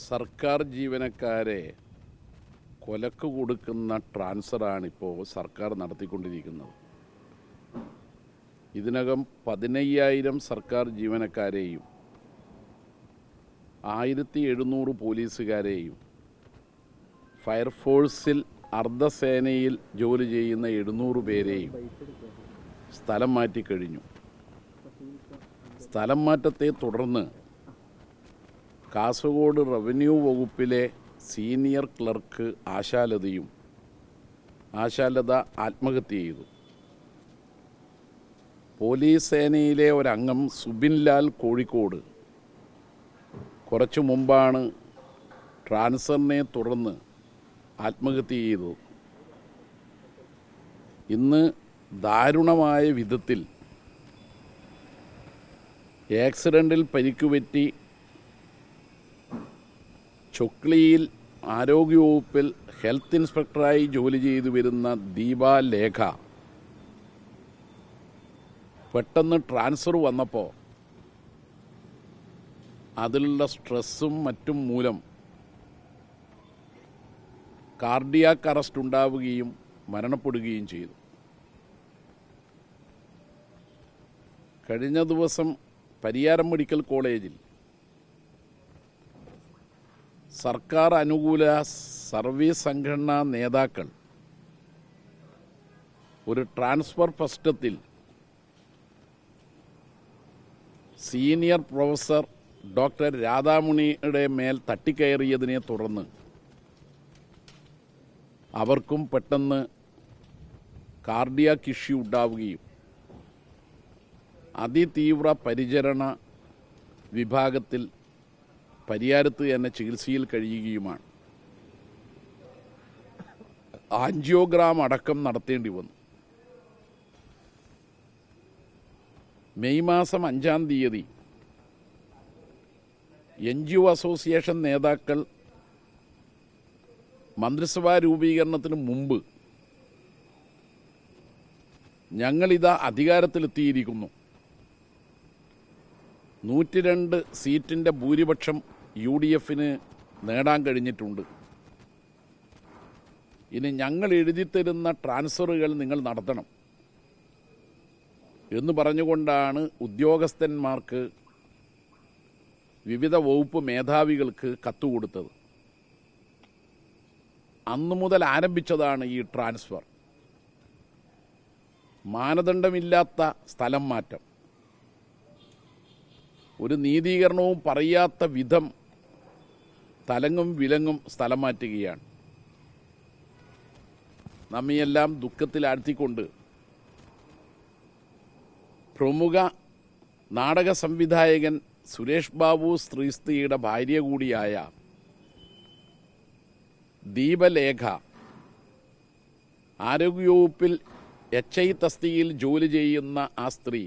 സർക്കാർ ജീവനക്കാരെ കൊലക്ക് കൊടുക്കുന്ന ട്രാൻസ്ഫറാണിപ്പോൾ സർക്കാർ നടത്തിക്കൊണ്ടിരിക്കുന്നത്. ഇതിനകം 15,000 സർക്കാർ ജീവനക്കാരെയും 1700 പോലീസുകാരെയും ഫയർഫോഴ്സിൽ അർദ്ധസേനയിൽ ജോലി ചെയ്യുന്ന 700 പേരെയും സ്ഥലം മാറ്റിക്കഴിഞ്ഞു. സ്ഥലം മാറ്റത്തെ തുടർന്ന് കാസർഗോഡ് റവന്യൂ വകുപ്പിലെ സീനിയർ ക്ലർക്ക് ആശാലത ആത്മഹത്യ ചെയ്തു. പോലീസ് സേനയിലെ ഒരംഗം സുബിൻ ലാൽ കോഴിക്കോട് കുറച്ചു മുമ്പാണ് ട്രാൻസ്ഫറിനെ തുടർന്ന് ആത്മഹത്യ ചെയ്തു. ഇന്ന് ദാരുണമായ വിധത്തിൽ ആക്സിഡൻറ്റിൽ പരിക്കുപറ്റി ചൊക്ലിയിൽ ആരോഗ്യവകുപ്പിൽ ഹെൽത്ത് ഇൻസ്പെക്ടറായി ജോലി ചെയ്തു വരുന്ന ദീപ ലേഖ പെട്ടെന്ന് ട്രാൻസ്ഫർ വന്നപ്പോൾ അതിലുള്ള സ്ട്രെസ്സും മറ്റും മൂലം കാർഡിയാക് അറസ്റ്റ് ഉണ്ടാവുകയും മരണപ്പെടുകയും ചെയ്തു. കഴിഞ്ഞ ദിവസം പരിയാരം മെഡിക്കൽ കോളേജിൽ സർക്കാർ അനുകൂല സർവീസ് സംഘടനാ നേതാക്കൾ ഒരു ട്രാൻസ്ഫർ പ്രശ്നത്തിൽ സീനിയർ പ്രൊഫസർ ഡോക്ടർ രാധാമുണിയുടെ മേൽ തട്ടിക്കയറിയതിനെ തുടർന്ന് അവർക്കും പെട്ടെന്ന് കാർഡിയാക് ഇഷ്യൂ ഉണ്ടാവുകയും അതിതീവ്ര പരിചരണ വിഭാഗത്തിൽ പരിയാരത്ത് തന്നെ ചികിത്സയിൽ കഴിയുകയുമാണ്. ആൻജിയോഗ്രാം അടക്കം നടത്തേണ്ടി വന്നു. മെയ് മാസം 5-ാം തീയതി NGO അസോസിയേഷൻ നേതാക്കൾ മന്ത്രിസഭാ രൂപീകരണത്തിന് മുമ്പ് ഞങ്ങളിതാ അധികാരത്തിലെത്തിയിരിക്കുന്നു, 102 സീറ്റിൻ്റെ ഭൂരിപക്ഷം UDFന് നേടാൻ കഴിഞ്ഞിട്ടുണ്ട്, ഇനി ഞങ്ങൾ എഴുതിത്തരുന്ന ട്രാൻസ്ഫറുകൾ നിങ്ങൾ നടത്തണം എന്ന് പറഞ്ഞുകൊണ്ടാണ് ഉദ്യോഗസ്ഥന്മാർക്ക് വിവിധ വകുപ്പ് മേധാവികൾക്ക് കത്തുകൊടുത്തത്. അന്നു മുതൽ ആരംഭിച്ചതാണ് ഈ ട്രാൻസ്ഫർ. മാനദണ്ഡമില്ലാത്ത സ്ഥലം മാറ്റം, ഒരു നീതീകരണവും പറയാത്ത വിധം തലങ്ങും വിലങ്ങും സ്ഥലം മാറ്റുകയാണ്. നമ്മയെല്ലാം ദുഃഖത്തിലാഴ്ത്തിക്കൊണ്ട് പ്രമുഖ നാടക സംവിധായകൻ സുരേഷ് ബാബു സ്ത്രീസ്ത്രീയുടെ ഭാര്യ കൂടിയായ ദീപലേഖ ആരോഗ്യവകുപ്പിൽ HI തസ്തികയിൽ ജോലി ചെയ്യുന്ന ആ സ്ത്രീ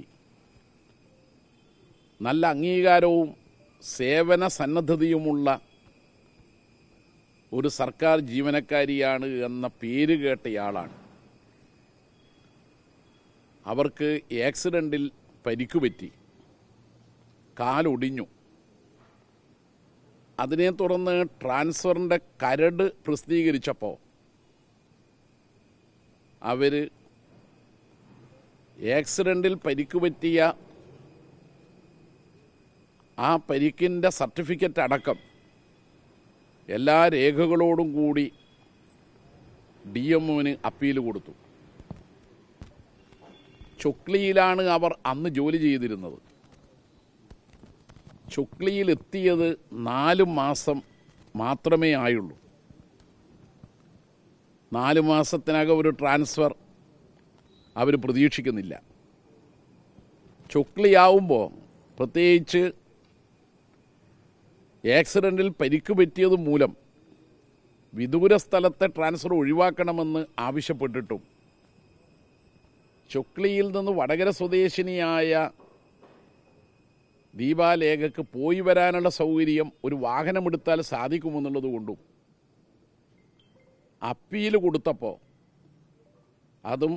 നല്ല അംഗീകാരവും സേവന സന്നദ്ധതയുമുള്ള ഒരു സർക്കാർ ജീവനക്കാരിയാണ് എന്ന പേര് കേട്ടയാളാണ്. അവർക്ക് ആക്സിഡൻറ്റിൽ പരിക്കുപറ്റി, കാലൊടിഞ്ഞു. അതിനെ തുടർന്ന് ട്രാൻസ്ഫറിൻ്റെ കരട് പ്രസിദ്ധീകരിച്ചപ്പോൾ അവർ ആക്സിഡൻറ്റിൽ പരിക്കുപറ്റിയ ആ പരിക്കിൻ്റെ സർട്ടിഫിക്കറ്റ് അടക്കം എല്ലാ രേഖകളോടും കൂടി DMOന് അപ്പീൽ കൊടുത്തു. ചൊക്ലിയിലാണ് അവർ അന്ന് ജോലി ചെയ്തിരുന്നത്. ചൊക്ലിയിലെത്തിയത് 4 മാസം മാത്രമേ ആയുള്ളൂ. 4 മാസത്തിനകം ഒരു ട്രാൻസ്ഫർ അവർ പ്രതീക്ഷിക്കുന്നില്ല. ചൊക്ലിയാവുമ്പോൾ പ്രത്യേകിച്ച് ആക്സിഡൻറ്റിൽ പരിക്ക് പറ്റിയത് മൂലം വിദൂര സ്ഥലത്തെ ട്രാൻസ്ഫർ ഒഴിവാക്കണമെന്ന് ആവശ്യപ്പെട്ടിട്ടും ചൊക്ലിയിൽ നിന്ന് വടകര സ്വദേശിനിയായ ദീപാലേഖയ്ക്ക് പോയി വരാനുള്ള സൗകര്യം ഒരു വാഹനമെടുത്താൽ സാധിക്കുമെന്നുള്ളത് കൊണ്ടും അപ്പീൽ കൊടുത്തപ്പോൾ അതും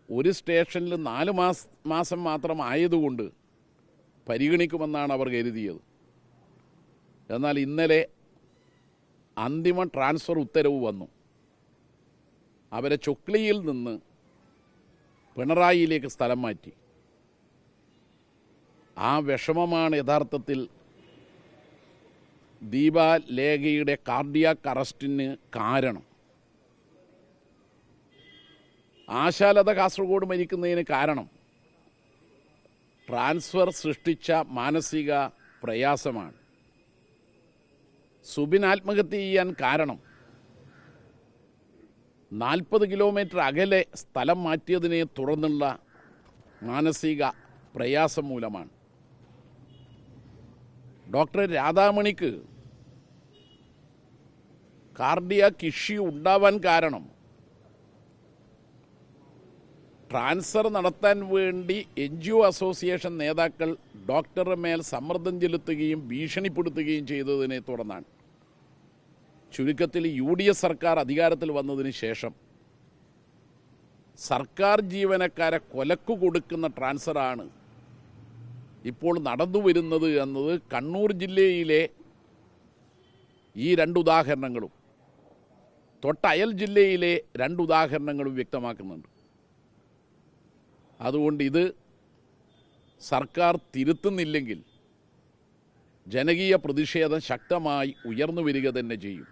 ഒരു സ്റ്റേഷനിൽ 4 മാസം മാത്രം ആയതുകൊണ്ട് പരിഗണിക്കുമെന്നാണ് അവർ കരുതിയത്. എന്നാൽ ഇന്നലെ അന്തിമ ട്രാൻസ്ഫർ ഉത്തരവ് വന്നു. അവരെ ചൊക്ലിയിൽ നിന്ന് പിണറായിയിലേക്ക് സ്ഥലം മാറ്റി. ആ വിഷമമാണ് യഥാർത്ഥത്തിൽ ദീപ ലേഖയുടെ കാർഡിയാക് അറസ്റ്റിന് കാരണം. ആശാലത കാസർഗോഡ് മരിക്കുന്നതിന് കാരണം ട്രാൻസ്ഫർ സൃഷ്ടിച്ച മാനസിക പ്രയാസമാണ്. സുബിൻ ആത്മഹത്യ ചെയ്യാൻ കാരണം 40 കിലോമീറ്റർ അകലെ സ്ഥലം മാറ്റിയതിനെ തുടർന്നുള്ള മാനസിക പ്രയാസം മൂലമാണ്. ഡോക്ടർ രാധാമണിക്ക് കാർഡിയാക് ഇഷ്യൂ ഉണ്ടാവാൻ കാരണം ട്രാൻസ്ഫർ നടത്താൻ വേണ്ടി NGO അസോസിയേഷൻ നേതാക്കൾ ഡോക്ടറുടെ മേൽ സമ്മർദ്ദം ചെലുത്തുകയും ഭീഷണിപ്പെടുത്തുകയും ചെയ്തതിനെ തുടർന്നാണ്. ചുരുക്കത്തിൽ UDF സർക്കാർ അധികാരത്തിൽ വന്നതിന് ശേഷം സർക്കാർ ജീവനക്കാരെ കൊലക്കു കൊടുക്കുന്ന ട്രാൻസ്ഫറാണ് ഇപ്പോൾ നടന്നു വരുന്നത് എന്നത് കണ്ണൂർ ജില്ലയിലെ ഈ 2 ഉദാഹരണങ്ങളും തൊട്ടയൽ ജില്ലയിലെ 2 ഉദാഹരണങ്ങളും വ്യക്തമാക്കുന്നുണ്ട്. അതുകൊണ്ട് ഇത് സർക്കാർ തിരുത്തുന്നില്ലെങ്കിൽ ജനകീയ പ്രതിഷേധം ശക്തമായി ഉയർന്നു വരിക തന്നെ ചെയ്യും.